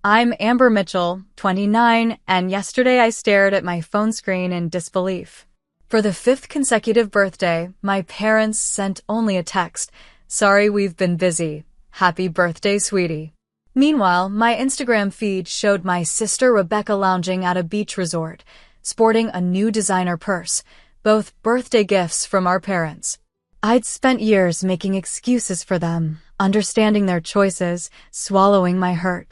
I'm Amber Mitchell, 29, and yesterday I stared at my phone screen in disbelief. For the fifth consecutive birthday, my parents sent only a text, "Sorry, we've been busy. Happy birthday, sweetie." Meanwhile, my Instagram feed showed my sister Rebecca lounging at a beach resort, sporting a new designer purse, both birthday gifts from our parents. I'd spent years making excuses for them, understanding their choices, swallowing my hurt.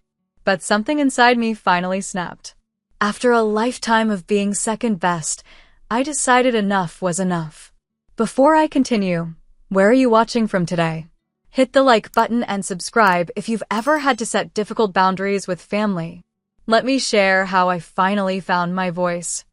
But something inside me finally snapped. After a lifetime of being second best, I decided enough was enough. Before I continue, where are you watching from today? Hit the like button and subscribe if you've ever had to set difficult boundaries with family. Let me share how I finally found my voice.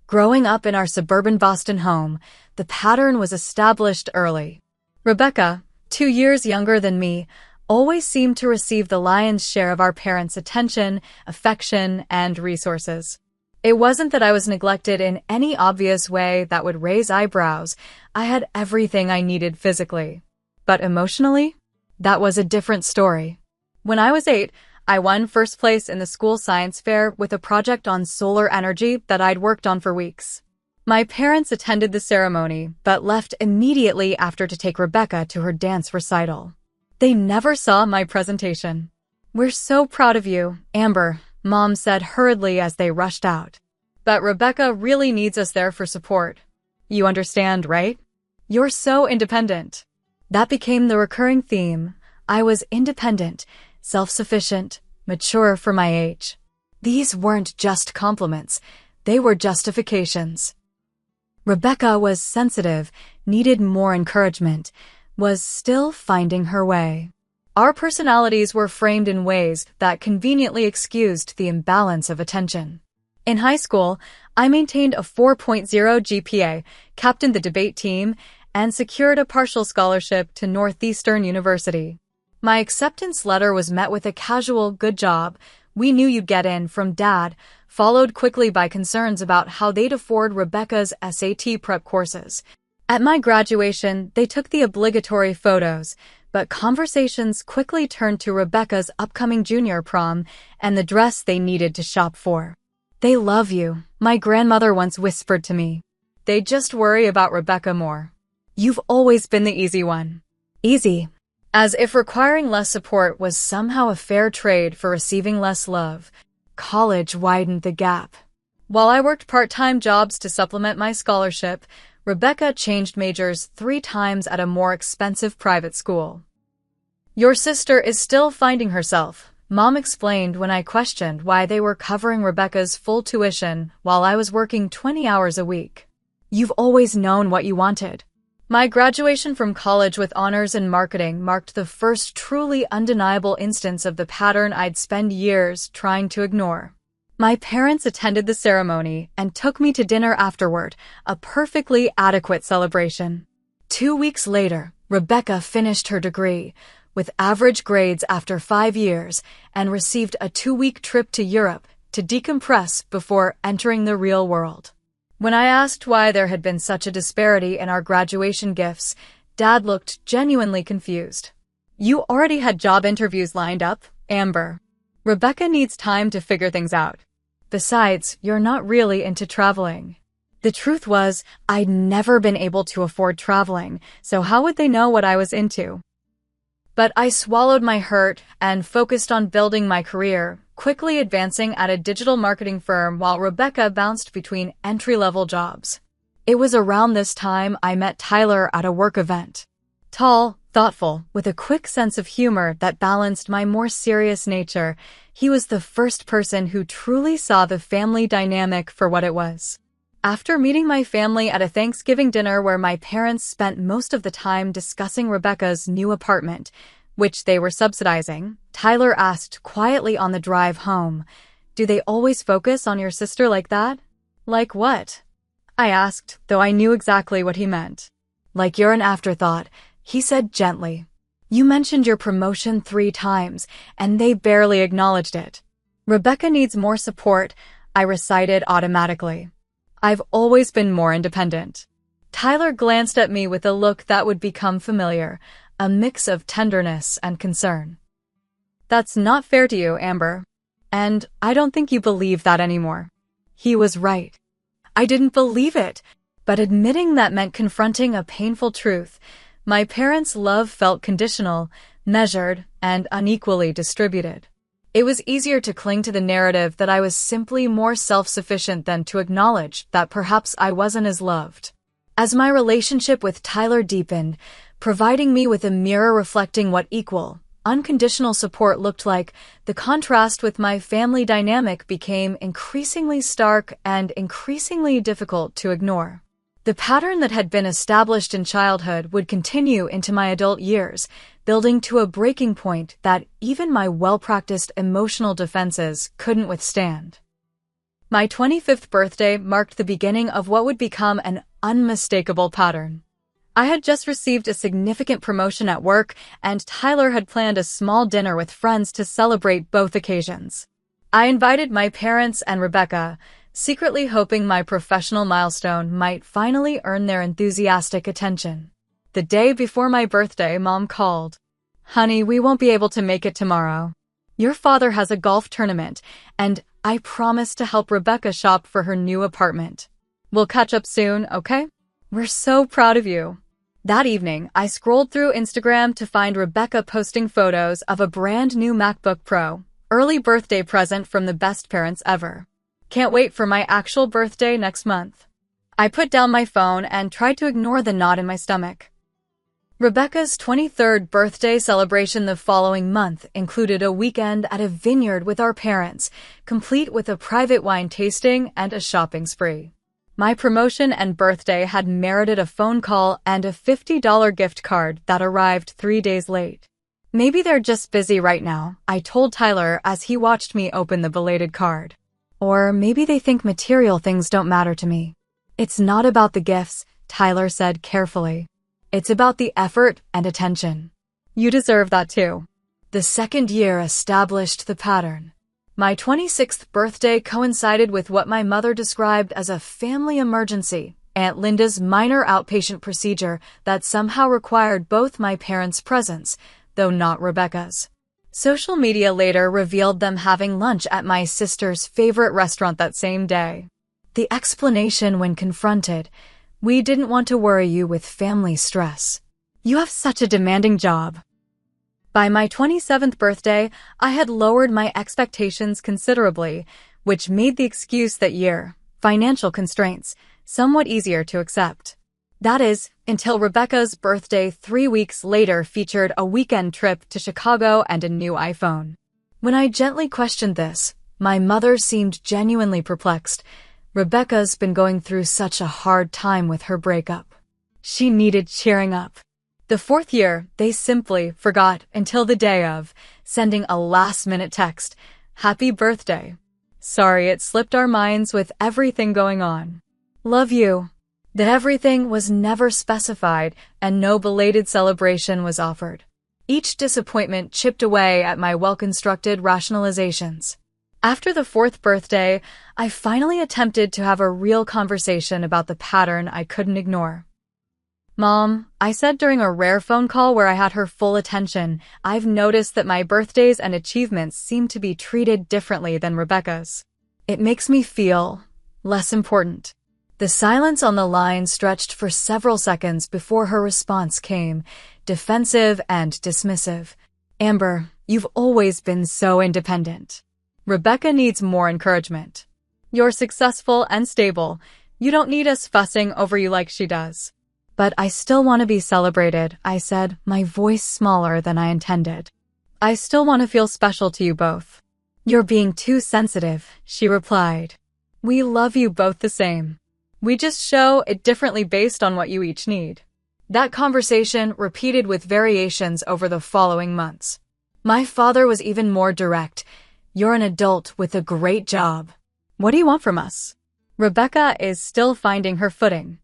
Growing up in our suburban Boston home, the pattern was established early. Rebecca, 2 years younger than me, always seemed to receive the lion's share of our parents' attention, affection, and resources. It wasn't that I was neglected in any obvious way that would raise eyebrows. I had everything I needed physically. But emotionally, that was a different story. When I was 8, I won first place in the school science fair with a project on solar energy that I'd worked on for weeks. My parents attended the ceremony, but left immediately after to take Rebecca to her dance recital. They never saw my presentation. "We're so proud of you, Amber," Mom said hurriedly as they rushed out. "But Rebecca really needs us there for support. You understand, right? You're so independent." That became the recurring theme. I was independent, self-sufficient, mature for my age. These weren't just compliments, they were justifications. Rebecca was sensitive, needed more encouragement, was still finding her way. Our personalities were framed in ways that conveniently excused the imbalance of attention. In high school, I maintained a 4.0 GPA, captained the debate team, and secured a partial scholarship to Northeastern University. My acceptance letter was met with a casual "good job, we knew you'd get in" from Dad, followed quickly by concerns about how they'd afford Rebecca's SAT prep courses. At my graduation, they took the obligatory photos, but conversations quickly turned to Rebecca's upcoming junior prom and the dress they needed to shop for. "They love you," my grandmother once whispered to me. "They just worry about Rebecca more. You've always been the easy one." Easy. As if requiring less support was somehow a fair trade for receiving less love. College widened the gap. While I worked part-time jobs to supplement my scholarship, Rebecca changed majors 3 times at a more expensive private school. "Your sister is still finding herself," Mom explained when I questioned why they were covering Rebecca's full tuition while I was working 20 hours a week. "You've always known what you wanted." My graduation from college with honors in marketing marked the first truly undeniable instance of the pattern I'd spent years trying to ignore. My parents attended the ceremony and took me to dinner afterward, a perfectly adequate celebration. 2 weeks later, Rebecca finished her degree, with average grades after 5 years, and received a 2-week trip to Europe to decompress before entering the real world. When I asked why there had been such a disparity in our graduation gifts, Dad looked genuinely confused. "You already had job interviews lined up, Amber. Rebecca needs time to figure things out. Besides, you're not really into traveling." The truth was, I'd never been able to afford traveling, so how would they know what I was into? But I swallowed my hurt and focused on building my career, quickly advancing at a digital marketing firm while Rebecca bounced between entry-level jobs. It was around this time I met Tyler at a work event. Tall, thoughtful, with a quick sense of humor that balanced my more serious nature, he was the first person who truly saw the family dynamic for what it was. After meeting my family at a Thanksgiving dinner where my parents spent most of the time discussing Rebecca's new apartment, which they were subsidizing, Tyler asked quietly on the drive home, "Do they always focus on your sister like that?" "Like what?" I asked, though I knew exactly what he meant. "Like you're an afterthought," he said gently. "You mentioned your promotion 3 times, and they barely acknowledged it." "Rebecca needs more support," I recited automatically. "I've always been more independent." Tyler glanced at me with a look that would become familiar, a mix of tenderness and concern. That's not fair to you, Amber. And I don't think you believe that anymore. He was right. I didn't believe it, but admitting that meant confronting a painful truth. My parents' love felt conditional, measured, and unequally distributed. It was easier to cling to the narrative that I was simply more self-sufficient than to acknowledge that perhaps I wasn't as loved. As my relationship with Tyler deepened, providing me with a mirror reflecting what equal, unconditional support looked like, the contrast with my family dynamic became increasingly stark and increasingly difficult to ignore. The pattern that had been established in childhood would continue into my adult years, building to a breaking point that even my well-practiced emotional defenses couldn't withstand. My 25th birthday marked the beginning of what would become an unmistakable pattern. I had just received a significant promotion at work, and Tyler had planned a small dinner with friends to celebrate both occasions. I invited my parents and Rebecca, secretly hoping my professional milestone might finally earn their enthusiastic attention. The day before my birthday, Mom called. "Honey, we won't be able to make it tomorrow. Your father has a golf tournament, and I promised to help Rebecca shop for her new apartment. We'll catch up soon, okay? We're so proud of you." That evening, I scrolled through Instagram to find Rebecca posting photos of a brand new MacBook Pro, early birthday present from the best parents ever. Can't wait for my actual birthday next month. I put down my phone and tried to ignore the knot in my stomach. Rebecca's 23rd birthday celebration the following month included a weekend at a vineyard with our parents, complete with a private wine tasting and a shopping spree. My promotion and birthday had merited a phone call and a $50 gift card that arrived 3 days late. "Maybe they're just busy right now," I told Tyler as he watched me open the belated card. "Or maybe they think material things don't matter to me." "It's not about the gifts," Tyler said carefully. "It's about the effort and attention. You deserve that too." The second year established the pattern. My 26th birthday coincided with what my mother described as a family emergency, Aunt Linda's minor outpatient procedure that somehow required both my parents' presence, though not Rebecca's. Social media later revealed them having lunch at my sister's favorite restaurant that same day. The explanation when confronted: "We didn't want to worry you with family stress. You have such a demanding job." By my 27th birthday, I had lowered my expectations considerably, which made the excuse that year, financial constraints, somewhat easier to accept. That is, until Rebecca's birthday 3 weeks later featured a weekend trip to Chicago and a new iPhone. When I gently questioned this, my mother seemed genuinely perplexed. Rebecca's been going through such a hard time with her breakup. She needed cheering up. The fourth year, they simply forgot until the day of, sending a last-minute text, "Happy birthday. Sorry it slipped our minds with everything going on. Love you." That everything was never specified and no belated celebration was offered. Each disappointment chipped away at my well-constructed rationalizations. After the fourth birthday, I finally attempted to have a real conversation about the pattern I couldn't ignore. "Mom," I said during a rare phone call where I had her full attention, "I've noticed that my birthdays and achievements seem to be treated differently than Rebecca's. It makes me feel less important." The silence on the line stretched for several seconds before her response came, defensive and dismissive. "Amber, you've always been so independent. Rebecca needs more encouragement. You're successful and stable. You don't need us fussing over you like she does." "But I still want to be celebrated," I said, my voice smaller than I intended. "I still want to feel special to you both." "You're being too sensitive," she replied. "We love you both the same. We just show it differently based on what you each need." That conversation repeated with variations over the following months. My father was even more direct. "You're an adult with a great job. What do you want from us?" Rebecca is still finding her footing.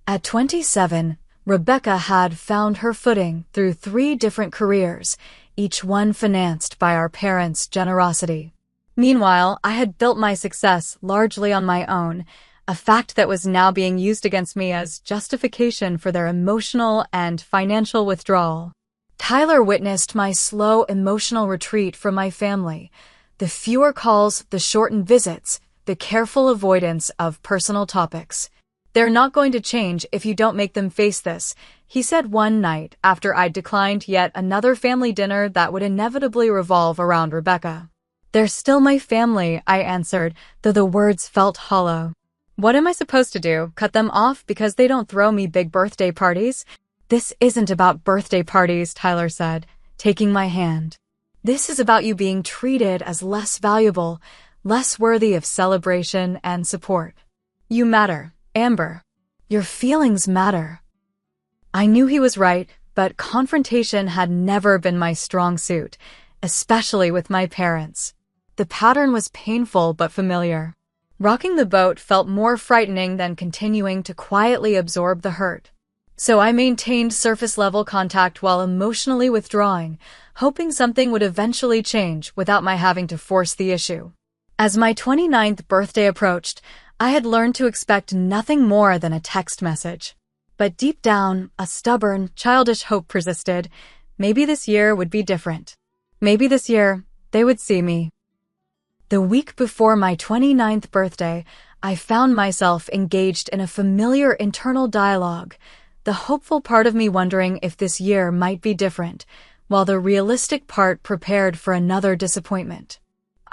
At 27, Rebecca had found her footing through 3 different careers, each one financed by our parents' generosity. Meanwhile, I had built my success largely on my own, a fact that was now being used against me as justification for their emotional and financial withdrawal. Tyler witnessed my slow emotional retreat from my family. The fewer calls, the shortened visits, the careful avoidance of personal topics. They're not going to change if you don't make them face this, he said one night after I declined yet another family dinner that would inevitably revolve around Rebecca. They're still my family, I answered, though the words felt hollow. What am I supposed to do? Cut them off because they don't throw me big birthday parties? This isn't about birthday parties, Tyler said, taking my hand. This is about you being treated as less valuable, less worthy of celebration and support. You matter, Amber. Your feelings matter. I knew he was right, but confrontation had never been my strong suit, especially with my parents. The pattern was painful but familiar. Rocking the boat felt more frightening than continuing to quietly absorb the hurt. So I maintained surface-level contact while emotionally withdrawing, hoping something would eventually change without my having to force the issue. As my 29th birthday approached, I had learned to expect nothing more than a text message. But deep down, a stubborn, childish hope persisted. Maybe this year would be different. Maybe this year, they would see me. The week before my 29th birthday, I found myself engaged in a familiar internal dialogue, the hopeful part of me wondering if this year might be different, while the realistic part prepared for another disappointment.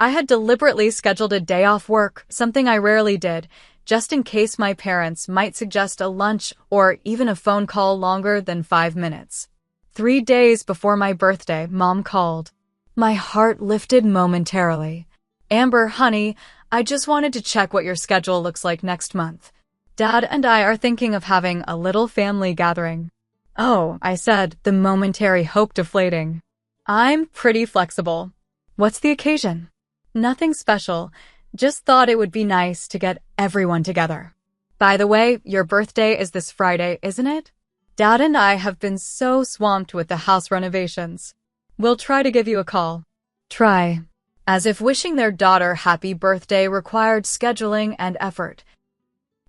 I had deliberately scheduled a day off work, something I rarely did, just in case my parents might suggest a lunch or even a phone call longer than 5 minutes. 3 days before my birthday, Mom called. My heart lifted momentarily. Amber, honey, I just wanted to check what your schedule looks like next month. Dad and I are thinking of having a little family gathering. Oh, I said, the momentary hope deflating. I'm pretty flexible. What's the occasion? Nothing special. Just thought it would be nice to get everyone together. By the way, your birthday is this Friday, isn't it? Dad and I have been so swamped with the house renovations. We'll try to give you a call. Try. As if wishing their daughter happy birthday required scheduling and effort.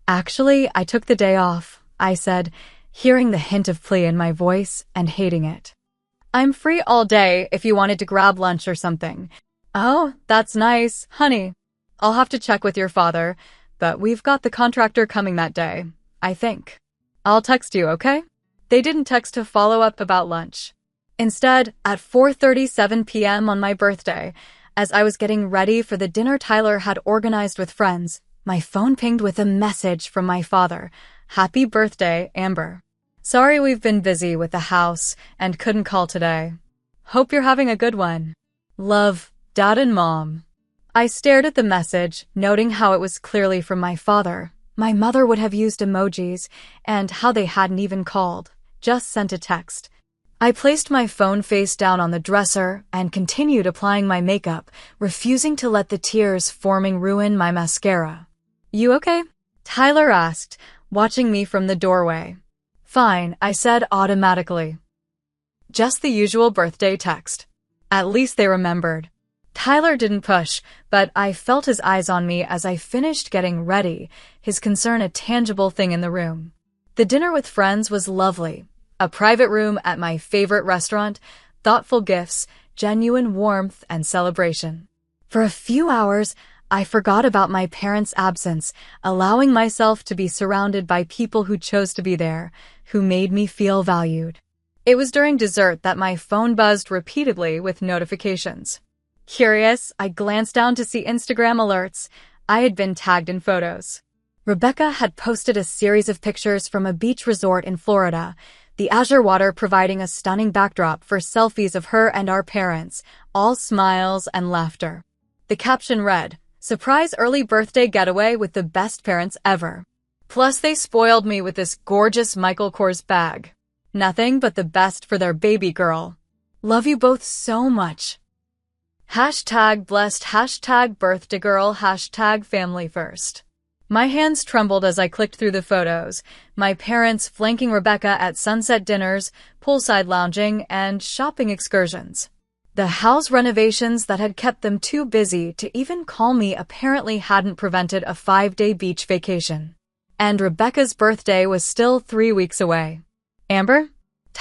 Actually, I took the day off, I said, hearing the hint of plea in my voice and hating it. I'm free all day if you wanted to grab lunch or something. Oh, that's nice, honey. I'll have to check with your father, but we've got the contractor coming that day, I think. I'll text you, okay? They didn't text to follow up about lunch. Instead, at 4:37 p.m. on my birthday, as I was getting ready for the dinner Tyler had organized with friends, my phone pinged with a message from my father. Happy birthday, Amber. Sorry we've been busy with the house and couldn't call today. Hope you're having a good one. Love, Dad and Mom. I stared at the message, noting how it was clearly from my father. My mother would have used emojis, and how they hadn't even called, just sent a text. I placed my phone face down on the dresser and continued applying my makeup, refusing to let the tears forming ruin my mascara. You okay? Tyler asked, watching me from the doorway. Fine, I said automatically. Just the usual birthday text. At least they remembered. Tyler didn't push, but I felt his eyes on me as I finished getting ready, his concern a tangible thing in the room. The dinner with friends was lovely. A private room at my favorite restaurant, thoughtful gifts, genuine warmth and celebration. For a few hours, I forgot about my parents' absence, allowing myself to be surrounded by people who chose to be there, who made me feel valued. It was during dessert that my phone buzzed repeatedly with notifications. Curious, I glanced down to see Instagram alerts. I had been tagged in photos. Rebecca had posted a series of pictures from a beach resort in Florida, the azure water providing a stunning backdrop for selfies of her and our parents, all smiles and laughter. The caption read, "Surprise early birthday getaway with the best parents ever. Plus they spoiled me with this gorgeous Michael Kors bag. Nothing but the best for their baby girl. Love you both so much. Hashtag blessed, hashtag birthday girl, hashtag family first." My hands trembled as I clicked through the photos, my parents flanking Rebecca at sunset dinners, poolside lounging, and shopping excursions. The house renovations that had kept them too busy to even call me apparently hadn't prevented a 5-day beach vacation. And Rebecca's birthday was still 3 weeks away. Amber?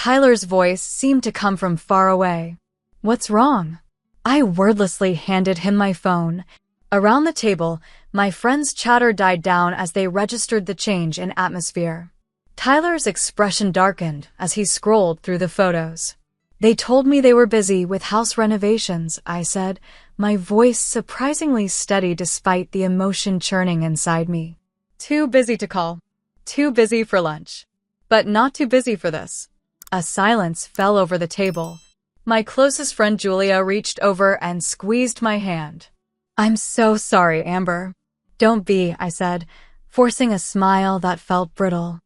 Tyler's voice seemed to come from far away. What's wrong? I wordlessly handed him my phone. Around the table, my friends' chatter died down as they registered the change in atmosphere. Tyler's expression darkened as he scrolled through the photos. They told me they were busy with house renovations, I said, my voice surprisingly steady despite the emotion churning inside me. Too busy to call. Too busy for lunch. But not too busy for this. A silence fell over the table. My closest friend Julia reached over and squeezed my hand. I'm so sorry, Amber. Don't be, I said, forcing a smile that felt brittle.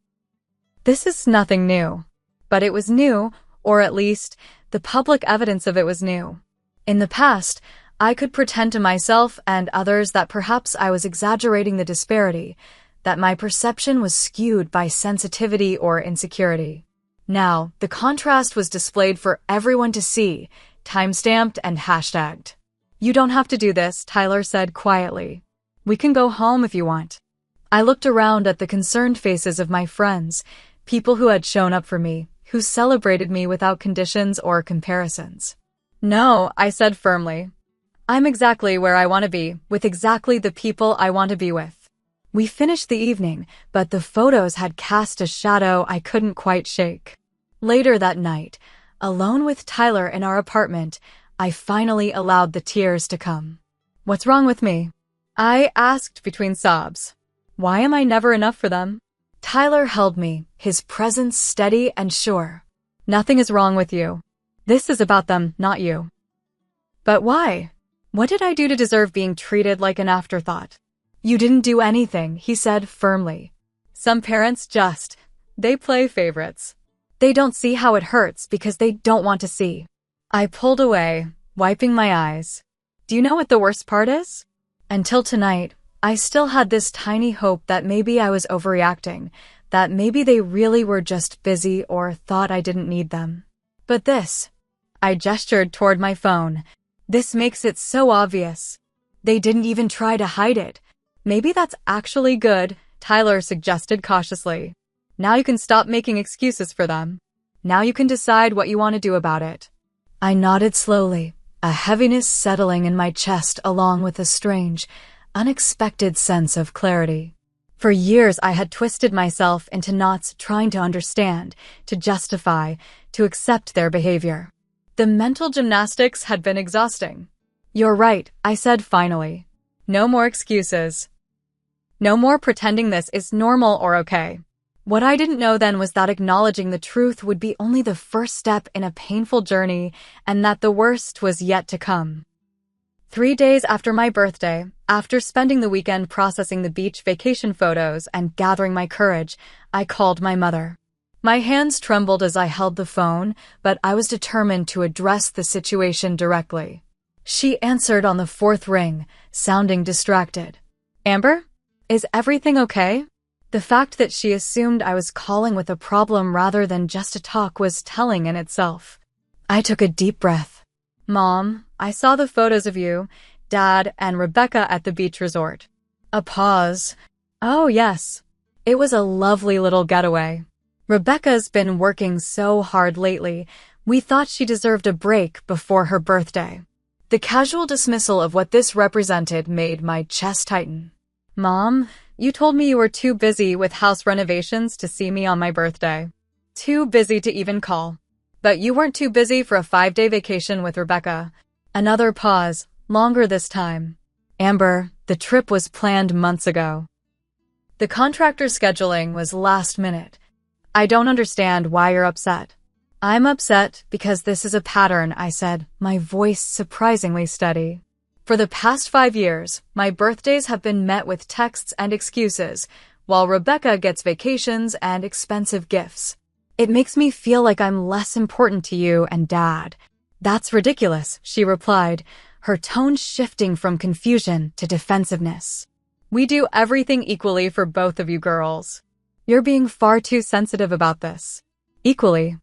This is nothing new. But it was new, or at least, the public evidence of it was new. In the past, I could pretend to myself and others that perhaps I was exaggerating the disparity, that my perception was skewed by sensitivity or insecurity. Now, the contrast was displayed for everyone to see, timestamped and hashtagged. You don't have to do this, Tyler said quietly. We can go home if you want. I looked around at the concerned faces of my friends, people who had shown up for me, who celebrated me without conditions or comparisons. No, I said firmly. I'm exactly where I want to be, with exactly the people I want to be with. We finished the evening, but the photos had cast a shadow I couldn't quite shake. Later that night, alone with Tyler in our apartment, I finally allowed the tears to come. What's wrong with me? I asked between sobs. Why am I never enough for them? Tyler held me, his presence steady and sure. Nothing is wrong with you. This is about them, not you. But why? What did I do to deserve being treated like an afterthought? You didn't do anything, he said firmly. Some parents they play favorites. They don't see how it hurts because they don't want to see. I pulled away, wiping my eyes. Do you know what the worst part is? Until tonight, I still had this tiny hope that maybe I was overreacting, that maybe they really were just busy or thought I didn't need them. But this, I gestured toward my phone. This makes it so obvious. They didn't even try to hide it. Maybe that's actually good, Tyler suggested cautiously. Now you can stop making excuses for them. Now you can decide what you want to do about it. I nodded slowly, a heaviness settling in my chest along with a strange, unexpected sense of clarity. For years I had twisted myself into knots trying to understand, to justify, to accept their behavior. The mental gymnastics had been exhausting. You're right, I said finally. No more excuses. No more pretending this is normal or okay. What I didn't know then was that acknowledging the truth would be only the first step in a painful journey and that the worst was yet to come. 3 days after my birthday, after spending the weekend processing the beach vacation photos and gathering my courage, I called my mother. My hands trembled as I held the phone, but I was determined to address the situation directly. She answered on the 4th ring, sounding distracted. Amber? Is everything okay? The fact that she assumed I was calling with a problem rather than just a talk was telling in itself. I took a deep breath. Mom, I saw the photos of you, Dad, and Rebecca at the beach resort. A pause. Oh, yes. It was a lovely little getaway. Rebecca's been working so hard lately, we thought she deserved a break before her birthday. The casual dismissal of what this represented made my chest tighten. Mom, you told me you were too busy with house renovations to see me on my birthday. Too busy to even call. But you weren't too busy for a 5-day vacation with Rebecca. Another pause, longer this time. Amber, the trip was planned months ago. The contractor's scheduling was last minute. I don't understand why you're upset. I'm upset because this is a pattern, I said, my voice surprisingly steady. For the past 5 years, my birthdays have been met with texts and excuses, while Rebecca gets vacations and expensive gifts. It makes me feel like I'm less important to you and Dad. That's ridiculous, she replied, her tone shifting from confusion to defensiveness. We do everything equally for both of you girls. You're being far too sensitive about this. Equally.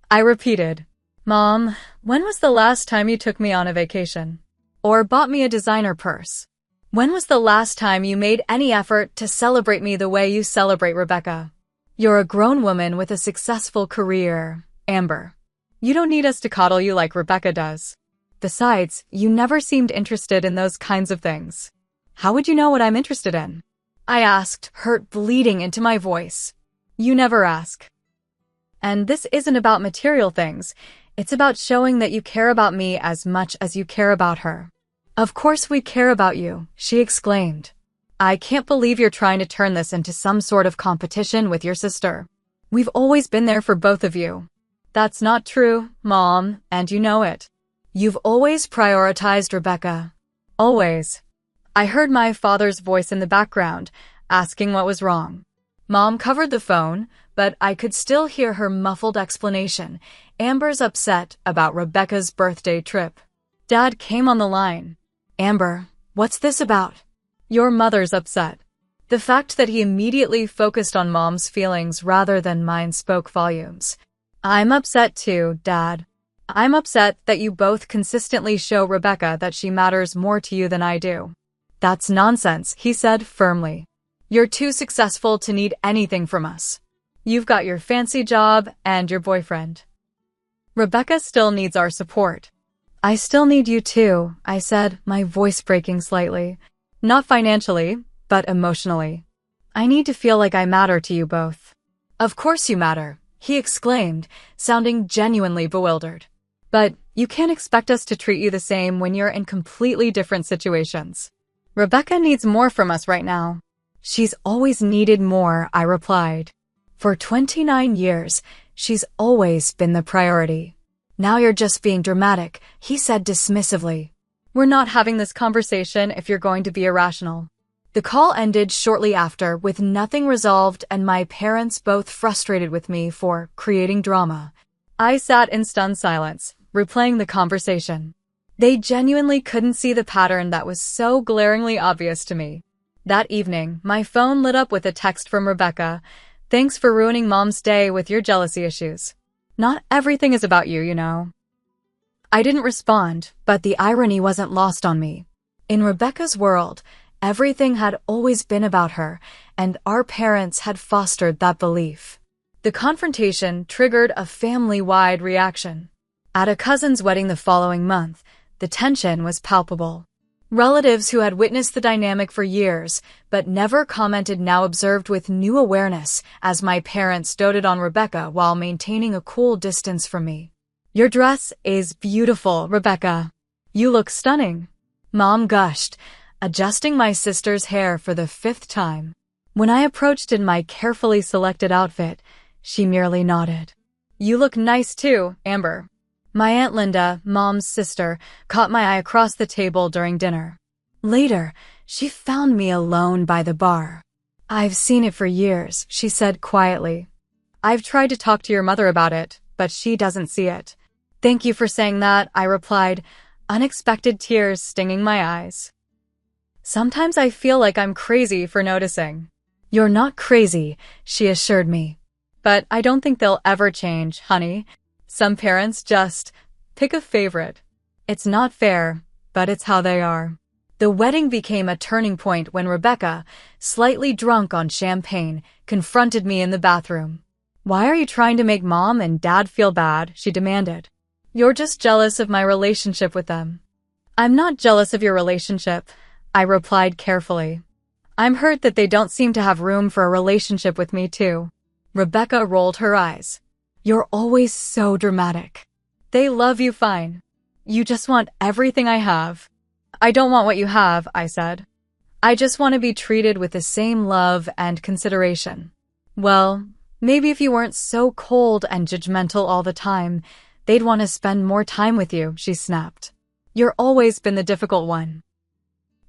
I repeated. Mom, when was the last time you took me on a vacation? Or bought me a designer purse? When was the last time you made any effort to celebrate me the way you celebrate Rebecca? You're a grown woman with a successful career, Amber. You don't need us to coddle you like Rebecca does. Besides, you never seemed interested in those kinds of things. How would you know what I'm interested in? I asked, hurt bleeding into my voice. You never ask. And this isn't about material things. It's about showing that you care about me as much as you care about her. Of course we care about you, she exclaimed. I can't believe you're trying to turn this into some sort of competition with your sister. We've always been there for both of you. That's not true, Mom, and you know it. You've always prioritized Rebecca. Always. I heard my father's voice in the background, asking what was wrong. Mom covered the phone, but I could still hear her muffled explanation. Amber's upset about Rebecca's birthday trip. Dad came on the line. Amber, what's this about? Your mother's upset. The fact that he immediately focused on Mom's feelings rather than mine spoke volumes. I'm upset too, Dad. I'm upset that you both consistently show Rebecca that she matters more to you than I do. That's nonsense, he said firmly. You're too successful to need anything from us. You've got your fancy job and your boyfriend. Rebecca still needs our support. I still need you too, I said, my voice breaking slightly. Not financially, but emotionally. I need to feel like I matter to you both. Of course you matter, he exclaimed, sounding genuinely bewildered. But you can't expect us to treat you the same when you're in completely different situations. Rebecca needs more from us right now. She's always needed more, I replied. For 29 years, she's always been the priority. Now you're just being dramatic, he said dismissively. We're not having this conversation if you're going to be irrational. The call ended shortly after with nothing resolved and my parents both frustrated with me for creating drama. I sat in stunned silence, replaying the conversation. They genuinely couldn't see the pattern that was so glaringly obvious to me. That evening, my phone lit up with a text from Rebecca. Thanks for ruining Mom's day with your jealousy issues. Not everything is about you, you know. I didn't respond, but the irony wasn't lost on me. In Rebecca's world, everything had always been about her, and our parents had fostered that belief. The confrontation triggered a family-wide reaction. At a cousin's wedding the following month, the tension was palpable. Relatives who had witnessed the dynamic for years, but never commented now observed with new awareness as my parents doted on Rebecca while maintaining a cool distance from me. Your dress is beautiful, Rebecca. You look stunning. Mom gushed, adjusting my sister's hair for the 5th time. When I approached in my carefully selected outfit, she merely nodded. You look nice too, Amber. My Aunt Linda, Mom's sister, caught my eye across the table during dinner. Later, she found me alone by the bar. I've seen it for years, she said quietly. I've tried to talk to your mother about it, but she doesn't see it. Thank you for saying that, I replied, unexpected tears stinging my eyes. Sometimes I feel like I'm crazy for noticing. You're not crazy, she assured me. But I don't think they'll ever change, honey. Some parents just pick a favorite. It's not fair, but it's how they are. The wedding became a turning point when Rebecca, slightly drunk on champagne, confronted me in the bathroom. Why are you trying to make Mom and Dad feel bad? She demanded. You're just jealous of my relationship with them. I'm not jealous of your relationship, I replied carefully. I'm hurt that they don't seem to have room for a relationship with me too. Rebecca rolled her eyes. You're always so dramatic. They love you fine. You just want everything I have. I don't want what you have, I said. I just want to be treated with the same love and consideration. Well, maybe if you weren't so cold and judgmental all the time, they'd want to spend more time with you, she snapped. You're always been the difficult one.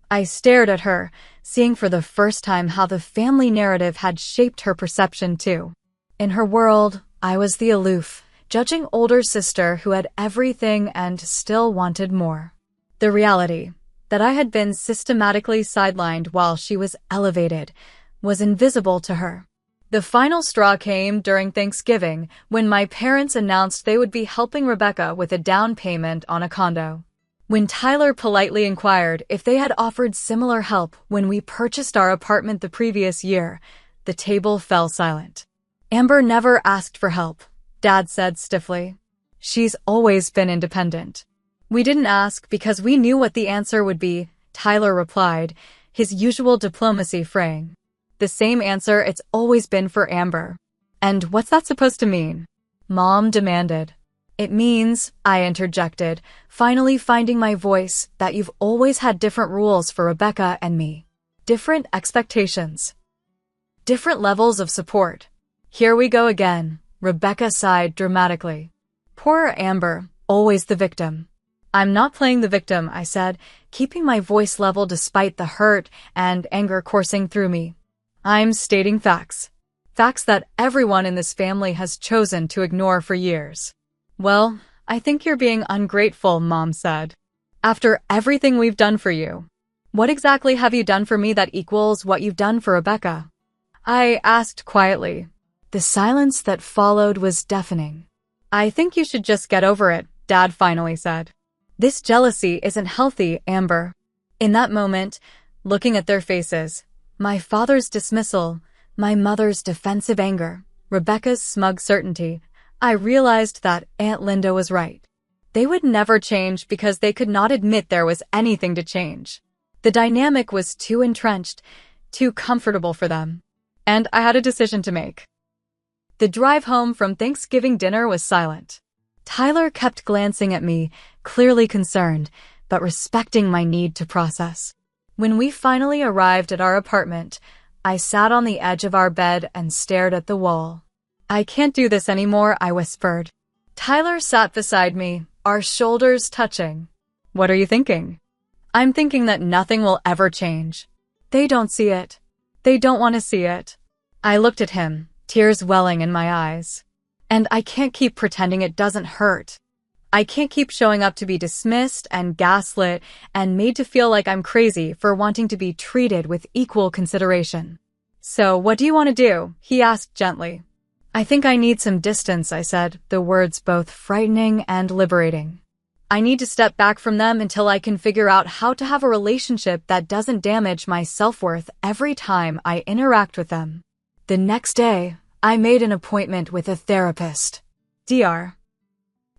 I stared at her, seeing for the first time how the family narrative had shaped her perception too. In her world, I was the aloof, judging older sister who had everything and still wanted more. The reality, that I had been systematically sidelined while she was elevated, was invisible to her. The final straw came during Thanksgiving when my parents announced they would be helping Rebecca with a down payment on a condo. When Tyler politely inquired if they had offered similar help when we purchased our apartment the previous year, the table fell silent. Amber never asked for help, Dad said stiffly. She's always been independent. We didn't ask because we knew what the answer would be, Tyler replied, his usual diplomacy fraying. The same answer it's always been for Amber. And what's that supposed to mean? Mom demanded. It means, I interjected, finally finding my voice, that you've always had different rules for Rebecca and me. Different expectations. Different levels of support. Here we go again, Rebecca sighed dramatically. Poor Amber, always the victim. I'm not playing the victim, I said, keeping my voice level despite the hurt and anger coursing through me. I'm stating facts. Facts that everyone in this family has chosen to ignore for years. Well, I think you're being ungrateful, Mom said. After everything we've done for you. What exactly have you done for me that equals what you've done for Rebecca? I asked quietly. The silence that followed was deafening. I think you should just get over it, Dad finally said. This jealousy isn't healthy, Amber. In that moment, looking at their faces, my father's dismissal, my mother's defensive anger, Rebecca's smug certainty, I realized that Aunt Linda was right. They would never change because they could not admit there was anything to change. The dynamic was too entrenched, too comfortable for them. And I had a decision to make. The drive home from Thanksgiving dinner was silent. Tyler kept glancing at me, clearly concerned, but respecting my need to process. When we finally arrived at our apartment, I sat on the edge of our bed and stared at the wall. I can't do this anymore, I whispered. Tyler sat beside me, our shoulders touching. What are you thinking? I'm thinking that nothing will ever change. They don't see it. They don't want to see it. I looked at him, tears welling in my eyes. And I can't keep pretending it doesn't hurt. I can't keep showing up to be dismissed and gaslit and made to feel like I'm crazy for wanting to be treated with equal consideration. So what do you want to do? He asked gently. I think I need some distance, I said, the words both frightening and liberating. I need to step back from them until I can figure out how to have a relationship that doesn't damage my self-worth every time I interact with them. The next day, I made an appointment with a therapist. Dr.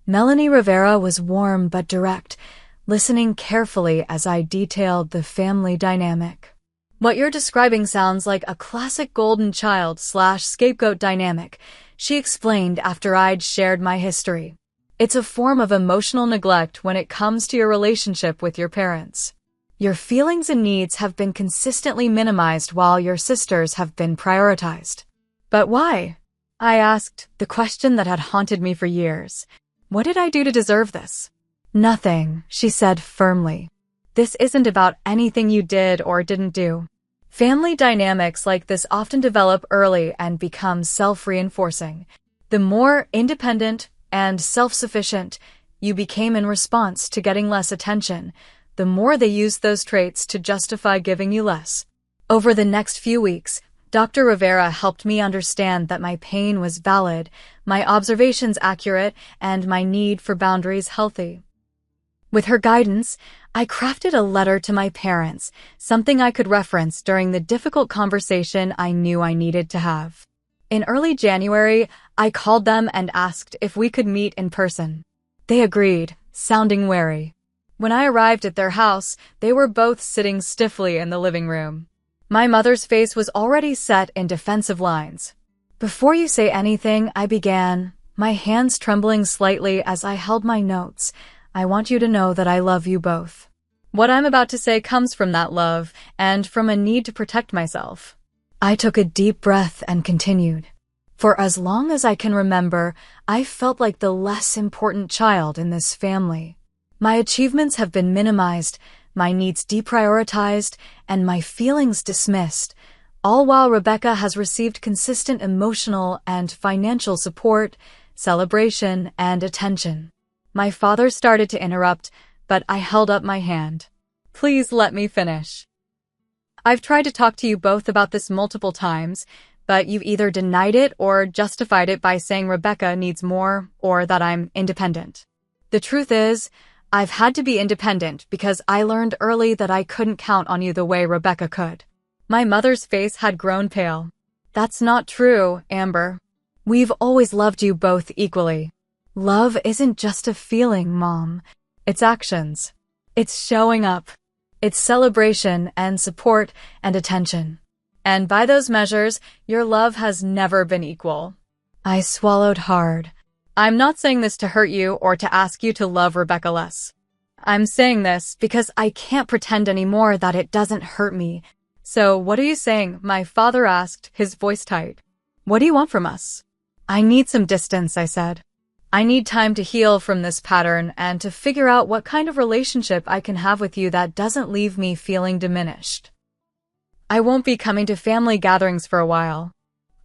Melanie Rivera was warm but direct, listening carefully as I detailed the family dynamic. What you're describing sounds like a classic golden child/scapegoat dynamic, she explained after I'd shared my history. It's a form of emotional neglect when it comes to your relationship with your parents. Your feelings and needs have been consistently minimized while your sisters have been prioritized. But why? I asked, the question that had haunted me for years. What did I do to deserve this? Nothing, she said firmly. This isn't about anything you did or didn't do. Family dynamics like this often develop early and become self-reinforcing. The more independent and self-sufficient you became in response to getting less attention, the more they used those traits to justify giving you less. Over the next few weeks, Dr. Rivera helped me understand that my pain was valid, my observations accurate, and my need for boundaries healthy. With her guidance, I crafted a letter to my parents, something I could reference during the difficult conversation I knew I needed to have. In early January, I called them and asked if we could meet in person. They agreed, sounding wary. When I arrived at their house, they were both sitting stiffly in the living room. My mother's face was already set in defensive lines. Before you say anything, I began, my hands trembling slightly as I held my notes. I want you to know that I love you both. What I'm about to say comes from that love and from a need to protect myself. I took a deep breath and continued. For as long as I can remember, I felt like the less important child in this family. My achievements have been minimized, my needs deprioritized, and my feelings dismissed, all while Rebecca has received consistent emotional and financial support, celebration, and attention. My father started to interrupt, but I held up my hand. Please let me finish. I've tried to talk to you both about this multiple times, but you've either denied it or justified it by saying Rebecca needs more or that I'm independent. The truth is, I've had to be independent because I learned early that I couldn't count on you the way Rebecca could. My mother's face had grown pale. That's not true, Amber. We've always loved you both equally. Love isn't just a feeling, Mom. It's actions. It's showing up. It's celebration and support and attention. And by those measures, your love has never been equal. I swallowed hard. I'm not saying this to hurt you or to ask you to love Rebecca less. I'm saying this because I can't pretend anymore that it doesn't hurt me. So what are you saying? My father asked, his voice tight. What do you want from us? I need some distance, I said. I need time to heal from this pattern and to figure out what kind of relationship I can have with you that doesn't leave me feeling diminished. I won't be coming to family gatherings for a while.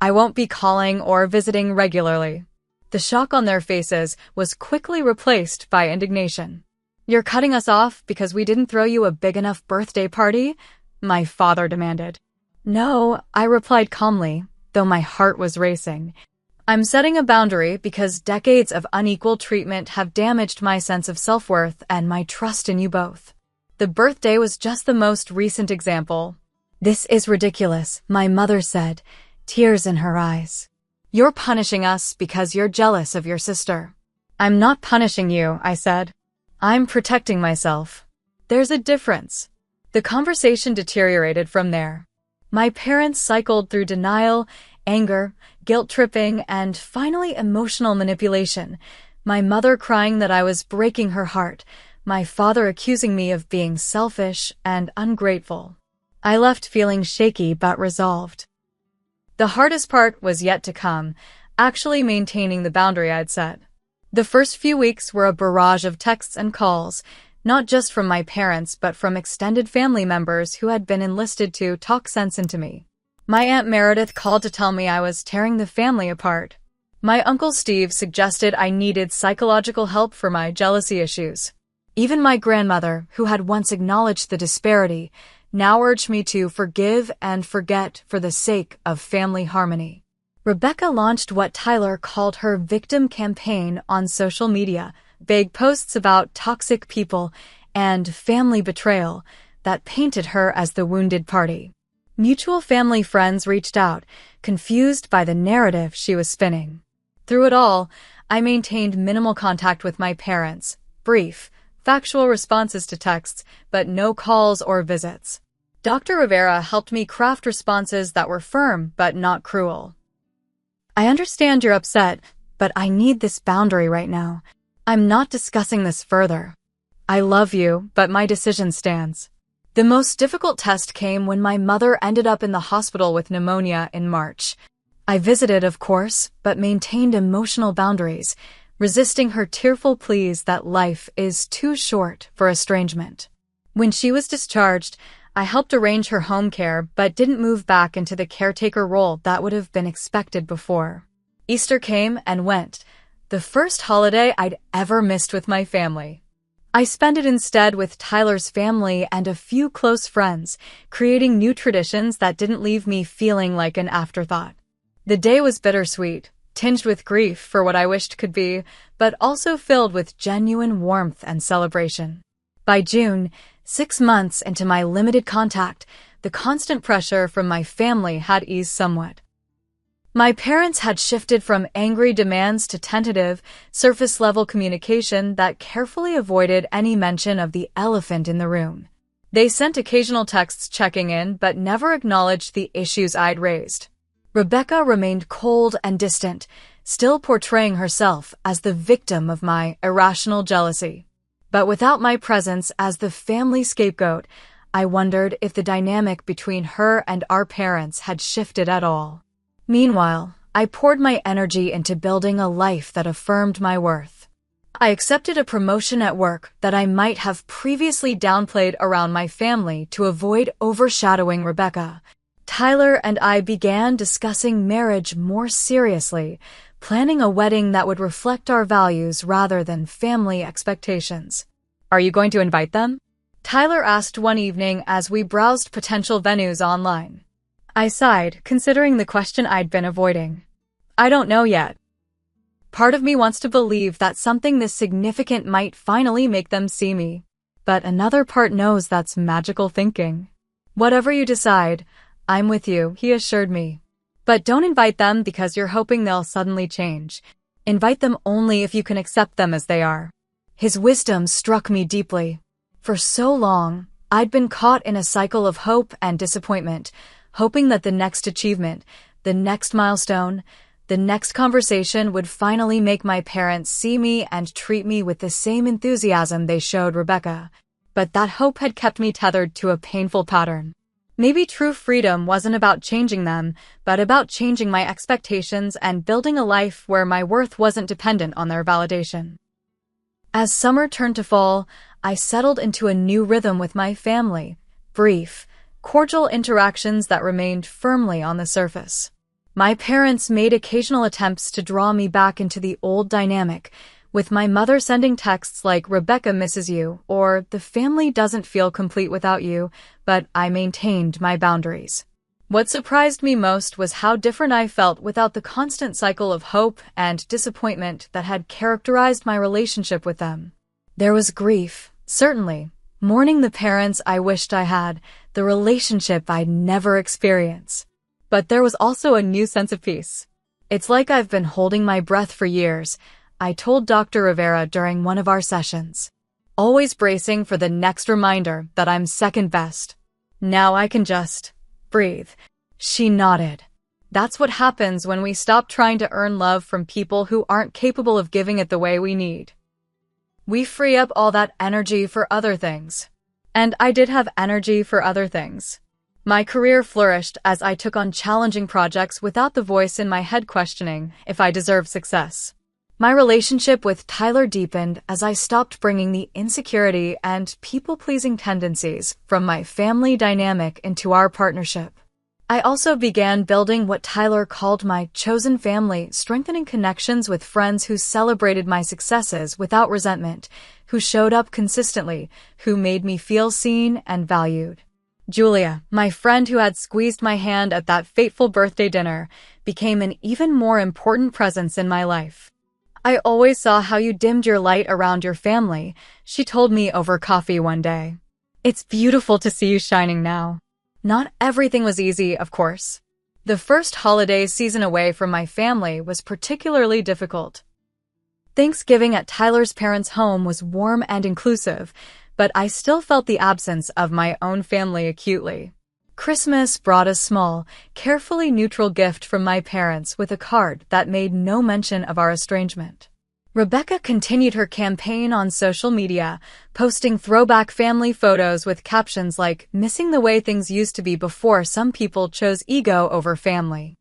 I won't be calling or visiting regularly. The shock on their faces was quickly replaced by indignation. You're cutting us off because we didn't throw you a big enough birthday party? My father demanded. No, I replied calmly, though my heart was racing. I'm setting a boundary because decades of unequal treatment have damaged my sense of self-worth and my trust in you both. The birthday was just the most recent example. This is ridiculous, my mother said, tears in her eyes. You're punishing us because you're jealous of your sister. I'm not punishing you, I said. I'm protecting myself. There's a difference. The conversation deteriorated from there. My parents cycled through denial, anger, guilt-tripping, and finally emotional manipulation. My mother crying that I was breaking her heart, my father accusing me of being selfish and ungrateful. I left feeling shaky but resolved. The hardest part was yet to come, actually maintaining the boundary I'd set. The first few weeks were a barrage of texts and calls, not just from my parents but from extended family members who had been enlisted to talk sense into me. My Aunt Meredith called to tell me I was tearing the family apart. My Uncle Steve suggested I needed psychological help for my jealousy issues. Even my grandmother, who had once acknowledged the disparity, now urged me to forgive and forget for the sake of family harmony. Rebecca launched what Tyler called her victim campaign on social media, vague posts about toxic people and family betrayal that painted her as the wounded party. Mutual family friends reached out, confused by the narrative she was spinning. Through it all, I maintained minimal contact with my parents, brief, factual responses to texts, but no calls or visits. Dr. Rivera helped me craft responses that were firm but not cruel. I understand you're upset, but I need this boundary right now. I'm not discussing this further. I love you, but my decision stands. The most difficult test came when my mother ended up in the hospital with pneumonia in March. I visited, of course, but maintained emotional boundaries, resisting her tearful pleas that life is too short for estrangement. When she was discharged, I helped arrange her home care but didn't move back into the caretaker role that would have been expected before. Easter came and went, the first holiday I'd ever missed with my family. I spent it instead with Tyler's family and a few close friends, creating new traditions that didn't leave me feeling like an afterthought. The day was bittersweet, tinged with grief for what I wished could be, but also filled with genuine warmth and celebration. By June, 6 months into my limited contact, the constant pressure from my family had eased somewhat. My parents had shifted from angry demands to tentative, surface-level communication that carefully avoided any mention of the elephant in the room. They sent occasional texts checking in but never acknowledged the issues I'd raised. Rebecca remained cold and distant, still portraying herself as the victim of my irrational jealousy. But without my presence as the family scapegoat, I wondered if the dynamic between her and our parents had shifted at all. Meanwhile, I poured my energy into building a life that affirmed my worth. I accepted a promotion at work that I might have previously downplayed around my family to avoid overshadowing Rebecca. Tyler and I began discussing marriage more seriously, planning a wedding that would reflect our values rather than family expectations. Are you going to invite them? Tyler asked one evening as we browsed potential venues online. I sighed, considering the question I'd been avoiding. I don't know yet. Part of me wants to believe that something this significant might finally make them see me. But another part knows that's magical thinking. Whatever you decide, I'm with you, he assured me. But don't invite them because you're hoping they'll suddenly change. Invite them only if you can accept them as they are. His wisdom struck me deeply. For so long, I'd been caught in a cycle of hope and disappointment, hoping that the next achievement, the next milestone, the next conversation would finally make my parents see me and treat me with the same enthusiasm they showed Rebecca. But that hope had kept me tethered to a painful pattern. Maybe true freedom wasn't about changing them, but about changing my expectations and building a life where my worth wasn't dependent on their validation. As summer turned to fall, I settled into a new rhythm with my family, brief, cordial interactions that remained firmly on the surface. My parents made occasional attempts to draw me back into the old dynamic, with my mother sending texts like "Rebecca misses you" or "The family doesn't feel complete without you," but I maintained my boundaries. What surprised me most was how different I felt without the constant cycle of hope and disappointment that had characterized my relationship with them. There was grief, certainly, mourning the parents I wished I had, the relationship I'd never experienced. But there was also a new sense of peace. It's like I've been holding my breath for years, I told Dr. Rivera during one of our sessions. Always bracing for the next reminder that I'm second best. Now I can just breathe. She nodded. That's what happens when we stop trying to earn love from people who aren't capable of giving it the way we need. We free up all that energy for other things. And I did have energy for other things. My career flourished as I took on challenging projects without the voice in my head questioning if I deserved success. My relationship with Tyler deepened as I stopped bringing the insecurity and people-pleasing tendencies from my family dynamic into our partnership. I also began building what Tyler called my chosen family, strengthening connections with friends who celebrated my successes without resentment, who showed up consistently, who made me feel seen and valued. Julia, my friend who had squeezed my hand at that fateful birthday dinner, became an even more important presence in my life. I always saw how you dimmed your light around your family, she told me over coffee one day. It's beautiful to see you shining now. Not everything was easy, of course. The first holiday season away from my family was particularly difficult. Thanksgiving at Tyler's parents' home was warm and inclusive, but I still felt the absence of my own family acutely. Christmas brought a small, carefully neutral gift from my parents with a card that made no mention of our estrangement. Rebecca continued her campaign on social media, posting throwback family photos with captions like, "Missing the way things used to be before some people chose ego over family."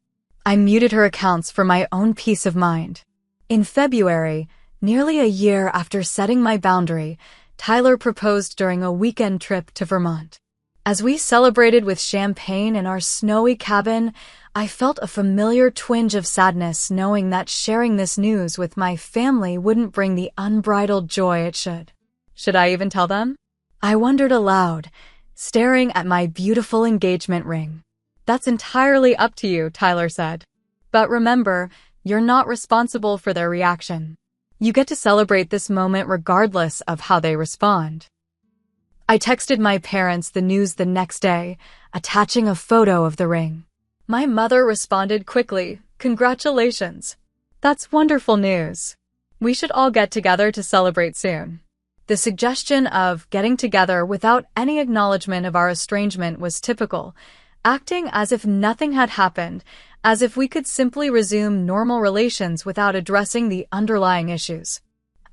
I muted her accounts for my own peace of mind. In February, nearly a year after setting my boundary, Tyler proposed during a weekend trip to Vermont. As we celebrated with champagne in our snowy cabin, I felt a familiar twinge of sadness knowing that sharing this news with my family wouldn't bring the unbridled joy it should. Should I even tell them? I wondered aloud, staring at my beautiful engagement ring. That's entirely up to you, Tyler said. But remember, you're not responsible for their reaction. You get to celebrate this moment regardless of how they respond. I texted my parents the news the next day, attaching a photo of the ring. My mother responded quickly, "Congratulations. That's wonderful news. We should all get together to celebrate soon." The suggestion of getting together without any acknowledgement of our estrangement was typical, acting as if nothing had happened, as if we could simply resume normal relations without addressing the underlying issues.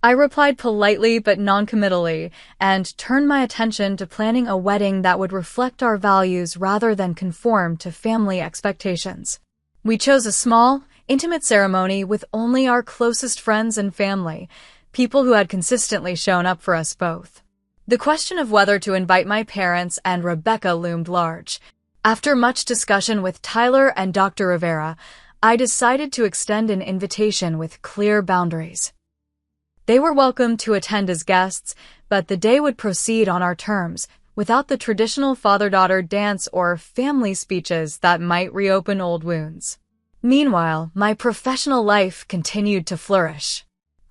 I replied politely but non-committally and turned my attention to planning a wedding that would reflect our values rather than conform to family expectations. We chose a small, intimate ceremony with only our closest friends and family, people who had consistently shown up for us both. The question of whether to invite my parents and Rebecca loomed large. After much discussion with Tyler and Dr. Rivera, I decided to extend an invitation with clear boundaries. They were welcome to attend as guests, but the day would proceed on our terms, without the traditional father-daughter dance or family speeches that might reopen old wounds. Meanwhile, my professional life continued to flourish.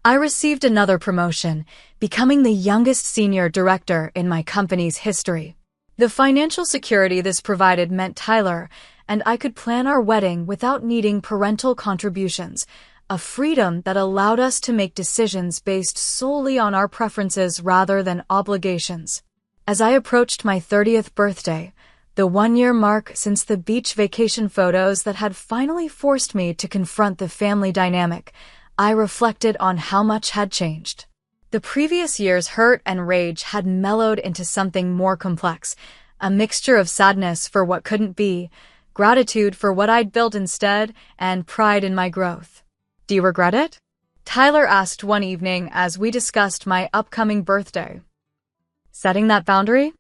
I received another promotion, becoming the youngest senior director in my company's history. The financial security this provided meant Tyler, and I could plan our wedding without needing parental contributions, a freedom that allowed us to make decisions based solely on our preferences rather than obligations. As I approached my 30th birthday, the one-year mark since the beach vacation photos that had finally forced me to confront the family dynamic, I reflected on how much had changed. The previous year's hurt and rage had mellowed into something more complex, a mixture of sadness for what couldn't be, gratitude for what I'd built instead, and pride in my growth. Do you regret it? Tyler asked one evening as we discussed my upcoming birthday. Setting that boundary?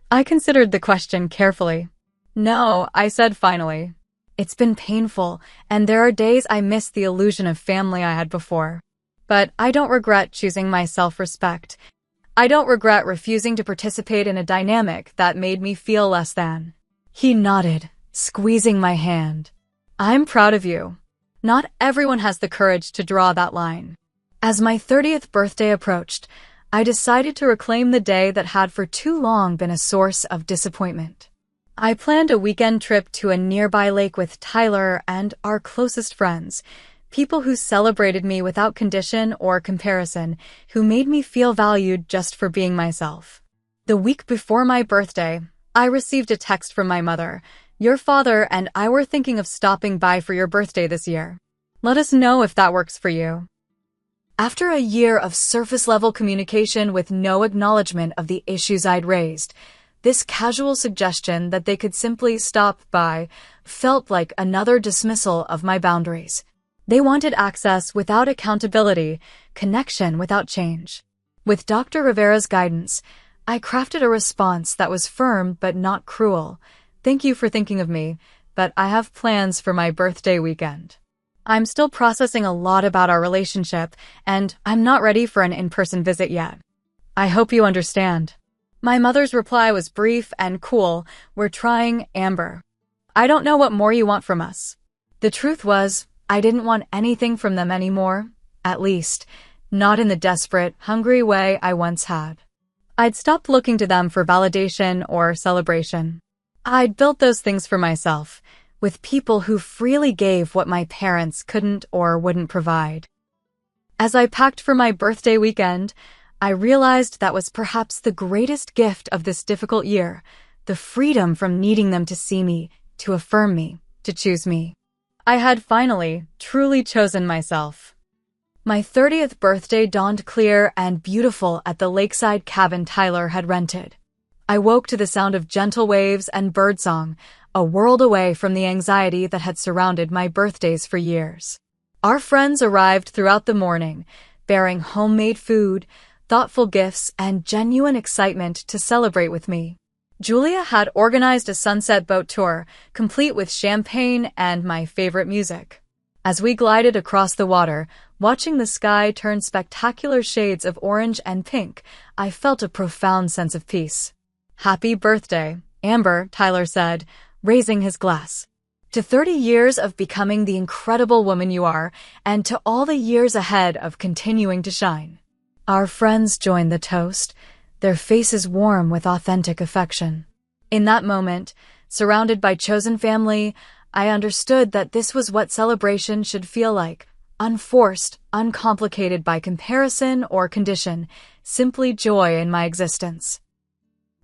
I considered the question carefully. No, I said finally. It's been painful, and there are days I miss the illusion of family I had before. But I don't regret choosing my self-respect. I don't regret refusing to participate in a dynamic that made me feel less than. He nodded, squeezing my hand. I'm proud of you. Not everyone has the courage to draw that line. As my 30th birthday approached, I decided to reclaim the day that had for too long been a source of disappointment. I planned a weekend trip to a nearby lake with Tyler and our closest friends, people who celebrated me without condition or comparison, who made me feel valued just for being myself. The week before my birthday, I received a text from my mother. Your father and I were thinking of stopping by for your birthday this year. Let us know if that works for you. After a year of surface-level communication with no acknowledgement of the issues I'd raised, this casual suggestion that they could simply stop by felt like another dismissal of my boundaries. They wanted access without accountability, connection without change. With Dr. Rivera's guidance, I crafted a response that was firm but not cruel. Thank you for thinking of me, but I have plans for my birthday weekend. I'm still processing a lot about our relationship, and I'm not ready for an in-person visit yet. I hope you understand. My mother's reply was brief and cool. We're trying, Amber. I don't know what more you want from us. The truth was, I didn't want anything from them anymore, at least, not in the desperate, hungry way I once had. I'd stopped looking to them for validation or celebration. I'd built those things for myself, with people who freely gave what my parents couldn't or wouldn't provide. As I packed for my birthday weekend, I realized that was perhaps the greatest gift of this difficult year, the freedom from needing them to see me, to affirm me, to choose me. I had finally, truly chosen myself. My 30th birthday dawned clear and beautiful at the lakeside cabin Tyler had rented. I woke to the sound of gentle waves and birdsong, a world away from the anxiety that had surrounded my birthdays for years. Our friends arrived throughout the morning, bearing homemade food, thoughtful gifts, and genuine excitement to celebrate with me. Julia had organized a sunset boat tour, complete with champagne and my favorite music. As we glided across the water, watching the sky turn spectacular shades of orange and pink, I felt a profound sense of peace. Happy birthday, Amber, Tyler said, raising his glass. To 30 years of becoming the incredible woman you are, and to all the years ahead of continuing to shine. Our friends joined the toast, their faces warm with authentic affection. In that moment, surrounded by chosen family, I understood that this was what celebration should feel like, unforced, uncomplicated by comparison or condition, simply joy in my existence.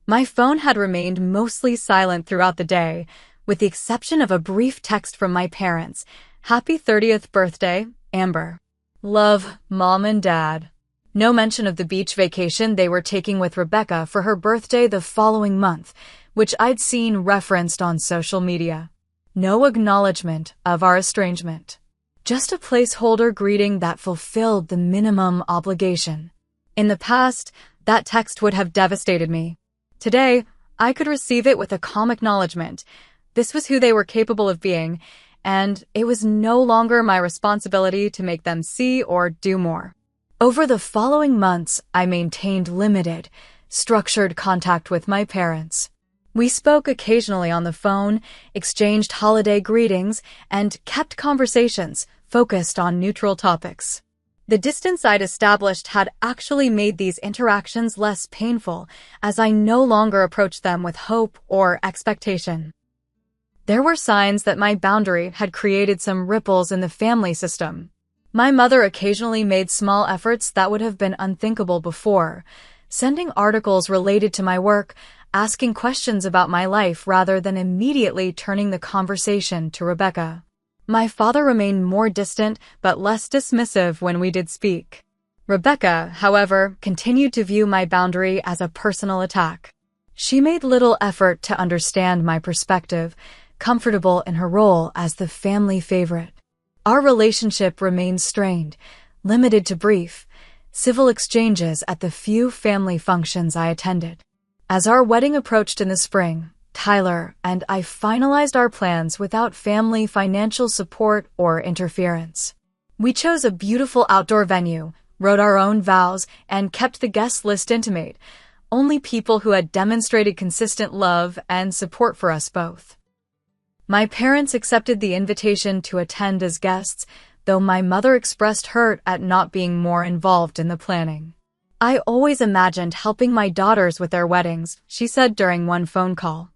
My phone had remained mostly silent throughout the day, with the exception of a brief text from my parents. Happy 30th birthday, Amber. Love, Mom and Dad. No mention of the beach vacation they were taking with Rebecca for her birthday the following month, which I'd seen referenced on social media. No acknowledgement of our estrangement. Just a placeholder greeting that fulfilled the minimum obligation. In the past, that text would have devastated me. Today, I could receive it with a calm acknowledgement. This was who they were capable of being, and it was no longer my responsibility to make them see or do more. Over the following months, I maintained limited, structured contact with my parents. We spoke occasionally on the phone, exchanged holiday greetings, and kept conversations focused on neutral topics. The distance I'd established had actually made these interactions less painful, as I no longer approached them with hope or expectation. There were signs that my boundary had created some ripples in the family system. My mother occasionally made small efforts that would have been unthinkable before, sending articles related to my work, asking questions about my life rather than immediately turning the conversation to Rebecca. My father remained more distant but less dismissive when we did speak. Rebecca, however, continued to view my boundary as a personal attack. She made little effort to understand my perspective, comfortable in her role as the family favorite. Our relationship remained strained, limited to brief, civil exchanges at the few family functions I attended. As our wedding approached in the spring, Tyler and I finalized our plans without family financial support or interference. We chose a beautiful outdoor venue, wrote our own vows, and kept the guest list intimate, only people who had demonstrated consistent love and support for us both. My parents accepted the invitation to attend as guests, though my mother expressed hurt at not being more involved in the planning. "I always imagined helping my daughters with their weddings," she said during one phone call.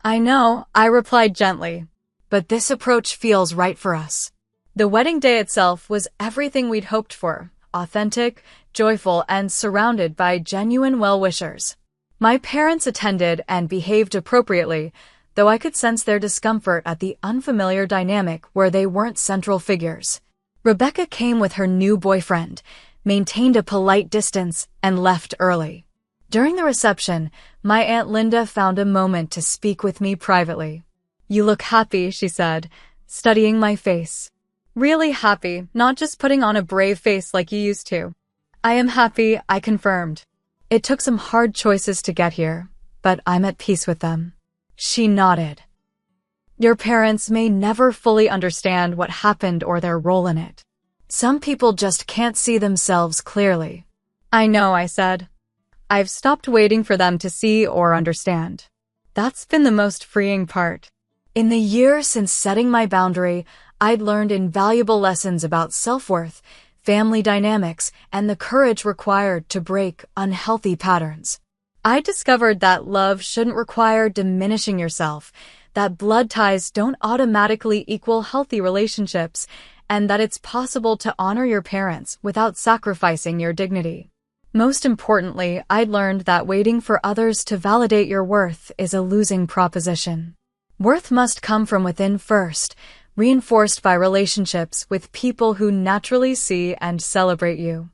"I know," I replied gently, "but this approach feels right for us." The wedding day itself was everything we'd hoped for, authentic, joyful, and surrounded by genuine well-wishers. My parents attended and behaved appropriately, though I could sense their discomfort at the unfamiliar dynamic where they weren't central figures. Rebecca came with her new boyfriend, maintained a polite distance, and left early. During the reception, my Aunt Linda found a moment to speak with me privately. "You look happy," she said, studying my face. "Really happy, not just putting on a brave face like you used to." "I am happy," I confirmed. "It took some hard choices to get here, but I'm at peace with them." She nodded. "Your parents may never fully understand what happened or their role in it. Some people just can't see themselves clearly." "I know," I said. "I've stopped waiting for them to see or understand." That's been the most freeing part. In the year since setting my boundary, I'd learned invaluable lessons about self-worth, family dynamics, and the courage required to break unhealthy patterns. I discovered that love shouldn't require diminishing yourself, that blood ties don't automatically equal healthy relationships, and that it's possible to honor your parents without sacrificing your dignity. Most importantly, I'd learned that waiting for others to validate your worth is a losing proposition. Worth must come from within first, reinforced by relationships with people who naturally see and celebrate you.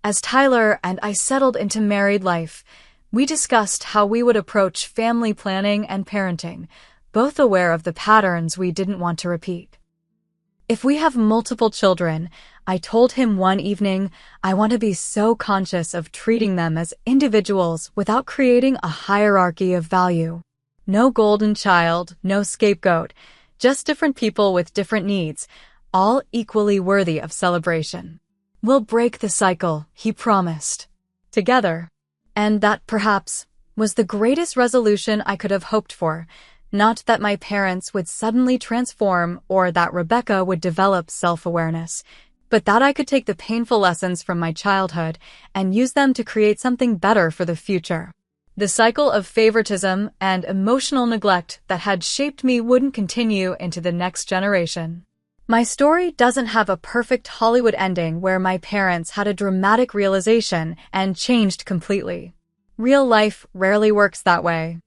As Tyler and I settled into married life, we discussed how we would approach family planning and parenting, both aware of the patterns we didn't want to repeat. "If we have multiple children," I told him one evening, "I want to be so conscious of treating them as individuals without creating a hierarchy of value. No golden child, no scapegoat, just different people with different needs, all equally worthy of celebration. We'll break the cycle," he promised. Together. And that, perhaps, was the greatest resolution I could have hoped for. Not that my parents would suddenly transform or that Rebecca would develop self-awareness, but that I could take the painful lessons from my childhood and use them to create something better for the future. The cycle of favoritism and emotional neglect that had shaped me wouldn't continue into the next generation. My story doesn't have a perfect Hollywood ending where my parents had a dramatic realization and changed completely. Real life rarely works that way.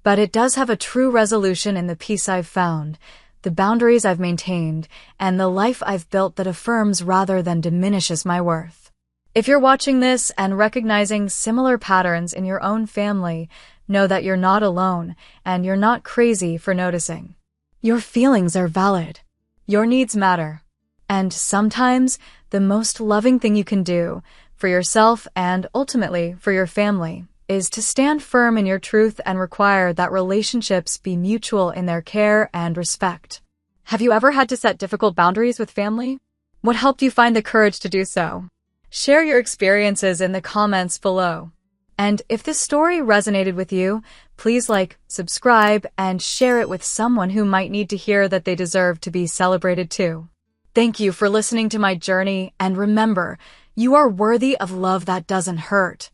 But it does have a true resolution in the peace I've found, the boundaries I've maintained, and the life I've built that affirms rather than diminishes my worth. If you're watching this and recognizing similar patterns in your own family, know that you're not alone and you're not crazy for noticing. Your feelings are valid. Your needs matter. And sometimes, the most loving thing you can do, for yourself and ultimately for your family, is to stand firm in your truth and require that relationships be mutual in their care and respect. Have you ever had to set difficult boundaries with family? What helped you find the courage to do so? Share your experiences in the comments below. And if this story resonated with you, please like, subscribe, and share it with someone who might need to hear that they deserve to be celebrated too. Thank you for listening to my journey, and remember, you are worthy of love that doesn't hurt.